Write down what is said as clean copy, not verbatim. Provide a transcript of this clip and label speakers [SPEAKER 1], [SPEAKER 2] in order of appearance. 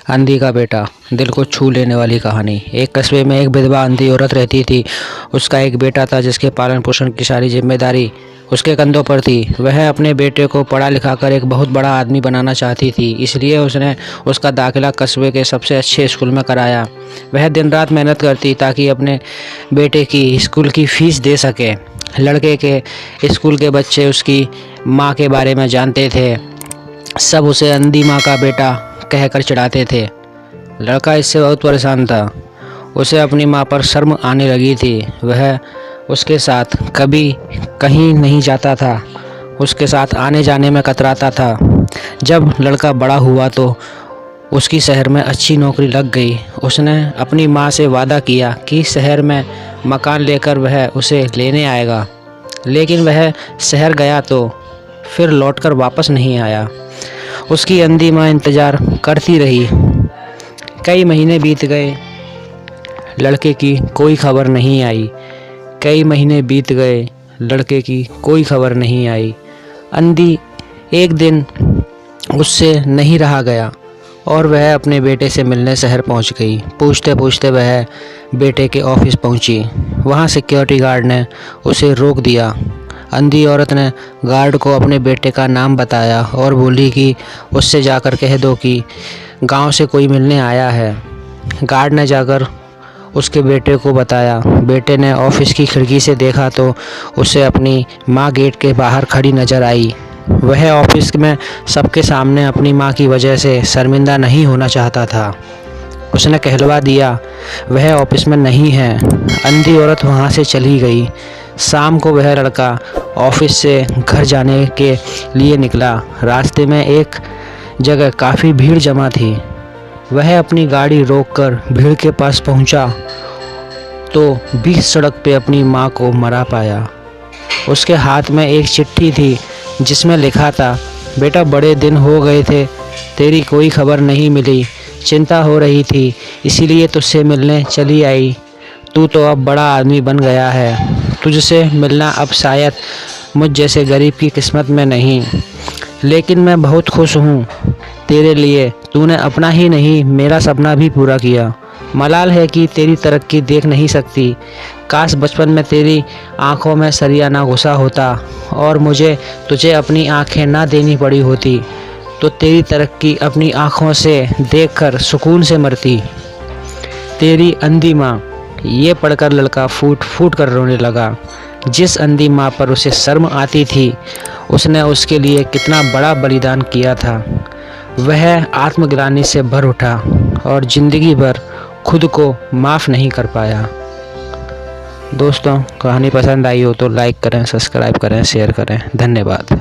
[SPEAKER 1] अंधी का बेटा, दिल को छू लेने वाली कहानी। एक कस्बे में एक विधवा अंधी औरत रहती थी। उसका एक बेटा था जिसके पालन पोषण की सारी जिम्मेदारी उसके कंधों पर थी। वह अपने बेटे को पढ़ा लिखा कर एक बहुत बड़ा आदमी बनाना चाहती थी, इसलिए उसने उसका दाखिला कस्बे के सबसे अच्छे स्कूल में कराया। वह दिन रात मेहनत करती ताकि अपने बेटे की स्कूल की फ़ीस दे सके। लड़के के स्कूल के बच्चे उसकी माँ के बारे में जानते थे। सब उसे अंधी माँ का बेटा कहकर चिढ़ाते थे। लड़का इससे बहुत परेशान था। उसे अपनी माँ पर शर्म आने लगी थी। वह उसके साथ कभी कहीं नहीं जाता था, उसके साथ आने जाने में कतराता था। जब लड़का बड़ा हुआ तो उसकी शहर में अच्छी नौकरी लग गई। उसने अपनी माँ से वादा किया कि शहर में मकान लेकर वह उसे लेने आएगा, लेकिन वह शहर गया तो फिर लौटकर वापस नहीं आया। उसकी अंधी माँ इंतज़ार करती रही। कई महीने बीत गए, लड़के की कोई खबर नहीं आई। कई महीने बीत गए, लड़के की कोई खबर नहीं आई। अंधी एक दिन उससे नहीं रहा गया और वह अपने बेटे से मिलने शहर पहुंच गई। पूछते पूछते वह बेटे के ऑफिस पहुंची। वहां सिक्योरिटी गार्ड ने उसे रोक दिया। अंधी औरत ने गार्ड को अपने बेटे का नाम बताया और बोली कि उससे जाकर कह दो कि गांव से कोई मिलने आया है। गार्ड ने जाकर उसके बेटे को बताया। बेटे ने ऑफिस की खिड़की से देखा तो उसे अपनी माँ गेट के बाहर खड़ी नज़र आई। वह ऑफिस में सबके सामने अपनी माँ की वजह से शर्मिंदा नहीं होना चाहता था। उसने कहलवा दिया वह ऑफिस में नहीं है। अंधी औरत वहाँ से चली गई। शाम को वह लड़का ऑफिस से घर जाने के लिए निकला। रास्ते में एक जगह काफ़ी भीड़ जमा थी। वह अपनी गाड़ी रोककर भीड़ के पास पहुंचा तो बीच सड़क पे अपनी माँ को मरा पाया। उसके हाथ में एक चिट्ठी थी जिसमें लिखा था, बेटा बड़े दिन हो गए थे, तेरी कोई खबर नहीं मिली। चिंता हो रही थी इसीलिए तुझसे मिलने चली आई। तू तो अब बड़ा आदमी बन गया है। तुझसे मिलना अब शायद मुझ जैसे गरीब की किस्मत में नहीं, लेकिन मैं बहुत खुश हूँ तेरे लिए। तूने अपना ही नहीं मेरा सपना भी पूरा किया। मलाल है कि तेरी तरक्की देख नहीं सकती। काश बचपन में तेरी आँखों में सरिया ना घुसा होता और मुझे तुझे अपनी आँखें ना देनी पड़ी होती, तो तेरी तरक्की अपनी आँखों से देखकर सुकून से मरती। तेरी अंधी माँ। ये पढ़कर लड़का फूट फूट कर रोने लगा। जिस अंधी माँ पर उसे शर्म आती थी, उसने उसके लिए कितना बड़ा बलिदान किया था। वह आत्मग्लानि से भर उठा और ज़िंदगी भर खुद को माफ़ नहीं कर पाया। दोस्तों, कहानी पसंद आई हो तो लाइक करें, सब्सक्राइब करें, शेयर करें। धन्यवाद।